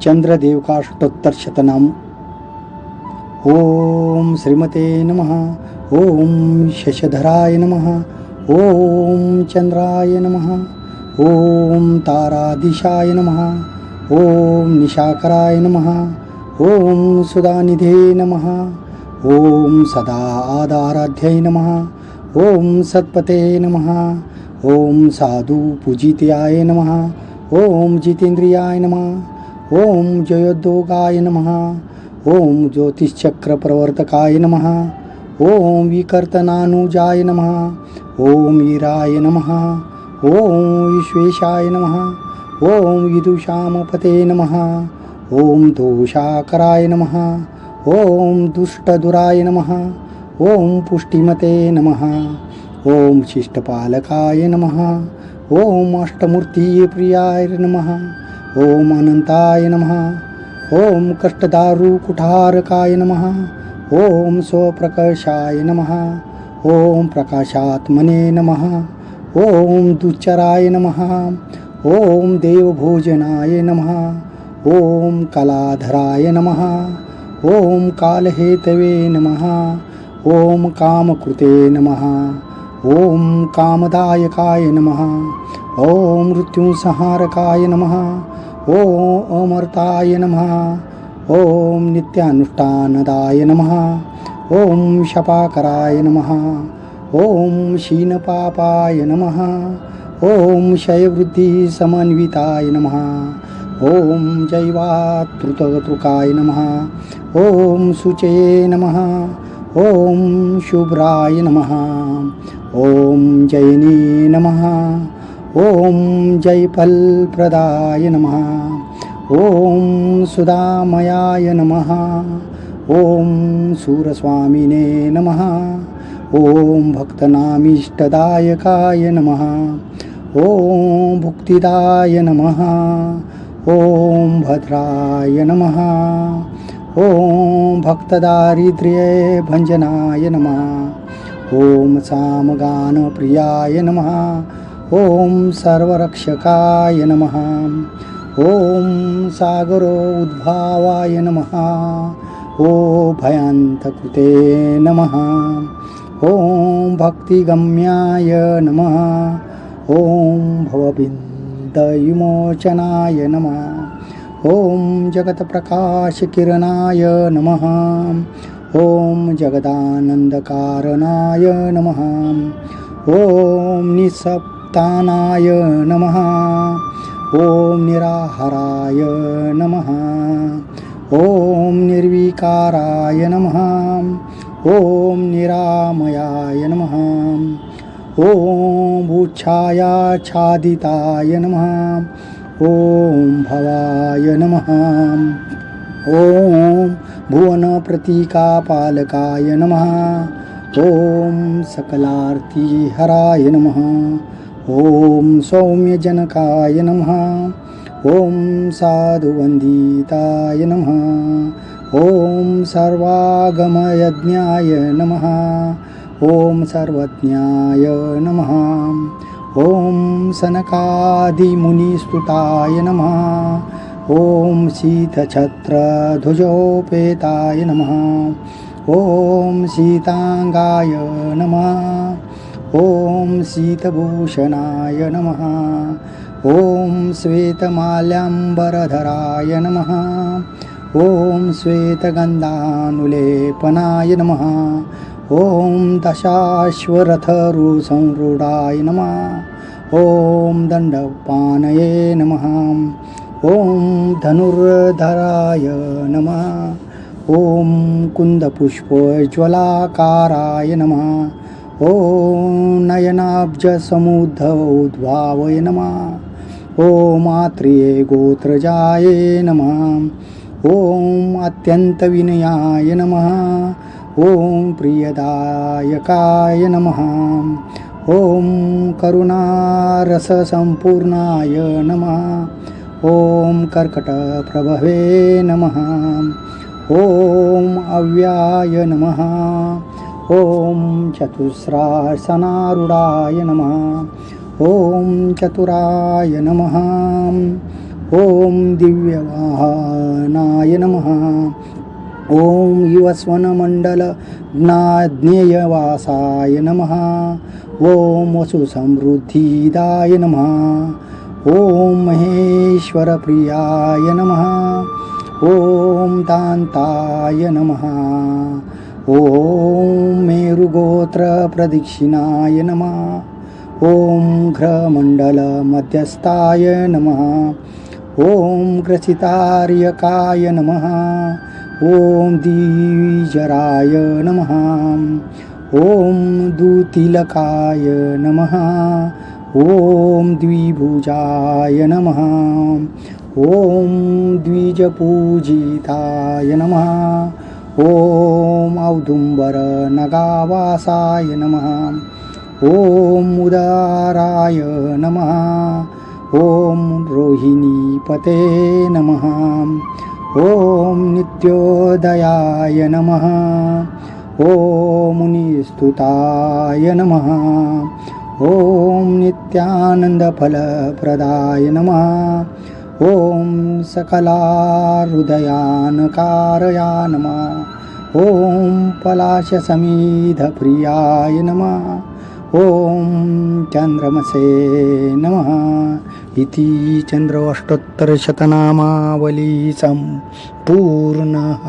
चंद्रदेवकाष्टोत्तरशतनाम. ओम श्रीमते नमः. ओम शशधराय नमः. ओम चंद्राय नमः. ओम ताराधीशाय नमः. ओम निशाकराय नमः. ओम सुधानिधे नमः. ओम सदा आधाराध्यै नमः. ओम सत्पते नमः. ओम साधु पूजित्याय नमः. ओम जितेंद्रियाय नमः. ओम जयोद्योगाय नमः. ओम ज्योतिश्चक्र प्रवर्तकाय नमः. ओम विकर्तनानुजाय नमः. ओम ईराय नमः. ओम विश्वेशाय नमः. ओम विदुषामपते नमः. ओम दोषाकराय नमः. ओम दुष्टदुराय नमः. ओम पुष्टिमते नमः. ओम शिष्टपालकाय नमः. ओम अष्टमूर्तिप्रियाय नमः. ओम अनंताय नमः. ओम कष्टदारुकुठारकाय नमः. ओम स्वप्रकाशाय नमः. ओम प्रकाशात्मने नमः. ओम दुच्चराय नमः. ओम देवभोजनाय नमः. ओम कलाधराय नमः. ओम कालहेतवे नमः. ओम कामकृते नमः. ओम कामदायकाय नमः. ओम मृत्युसंहारकाय नमः. ओम अमर्ताय नमः. ओम नित्यानुष्ठानदाय नमः. ओम शपाकराय नमः. ओम क्षीणपापाय नमः. ओम क्षयवृद्धिसमन्विताय नमः. ओम जैवातृततृकाय नमः. ओम शुचये नमः. ओम शुभ्राय नमः. ओम जैने नमः. ओम जयफलप्रदाय नमः. ओम सुधामयाय नमः. ओम सूरस्वामिने नमः. ओम भक्तनामीष्टदायकाय नमः. ओम भुक्तिदाय नमः. ओम भद्राय नमः. ओम भक्तदारिद्र्यभञ्जनाय नमः. ओम सामगानप्रियाय नमः. ओम सर्वरक्षकाय नमः. ओम सागरोद्भावाय नमः. ओम भयान्तकृते नमः. ओम भक्तिगम्याय नमः. ओम भवबिन्दविमोचनाय नमः. ओम जगत्प्रकाशकिरणाय नमः. ओम जगदानन्दकारणाय नमः. ओम निःसप्तानाय नमः. ओम निराहाराय नमः. ओम निर्विकाराय नमः. ओम निरामयाय नमः. ओम भूच्छायाच्छादिताय नमः. ओम भवाय नमः. ओम भुवनप्रतीकापालकाय नमः. ओम सकलार्तिहराय नमः. ओम सौम्यजनकाय नमः. ओम साधुवन्दिताय नमः. ओम सर्वागमयज्ञाय नमः. ओम सर्वज्ञाय नमः. ओम सनकादिमुनिस्तुताय नमः. ओम शीतछत्रध्वजोपेताय नमः. ओम शीतांगाय नमः. ओम शीतभूषणाय नमः. ओम श्वेतमाल्याम्बरधराय नमः. ओम श्वेतगन्धानुलेपनाय नमः. ओम दशाश्वरथरुसंरूढाय नमः. ओम दण्डपाणये नमः. ओम धनुर्धराय नमः. ओम कुन्दपुष्पोज्ज्वलाकाराय नमः. ओम नयनाब्जसमुद्धवोद्भावय नमः. ओम आत्रेय गोत्रजाये नमः. ओम अत्यन्तविनयाय नमः. ओम प्रियदायकाय नमः. ओम करुणारससम्पूर्णाय नमः. ओम कर्कटप्रभवे नमः. ओम अव्याय नमः. ओम चतुस्रासनारूढाय नमः. ओम चतुराय नमः. ॐ दिव्यवाहनाय नमः ॐ युवस्वनमण्डलज्ञेयवासाय नमः ॐ वसुसमृद्धिदाय नमः ॐ महेश्वरप्रियाय नमः ॐ दान्ताय नमः ॐ मेरुगोत्रप्रदक्षिणाय नमः ॐ घ्रमण्डलमध्यस्थाय नमः ॐ ग्रसितार्यकाय नमः ॐ द्विजराय नमः ॐ दुतिलकाय नमः ॐ द्विभुजाय नमः ॐ द्विजपूजिताय नमः ॐ औदुम्बरनगावासाय नमः ॐ उदाराय नमः ॐ रोहिणीपते नमः ॐ नित्योदयाय नमः ॐ मुनिस्तुताय नमः ॐ नित्यानन्दफलप्रदाय नमः ॐ सकलाहृदयानकारया नमः ॐ पलाशसमीधप्रियाय नमः ॐ चन्द्रमसे नमः इति चन्द्र अष्टोत्तरशतनामावली सम्पूर्णः।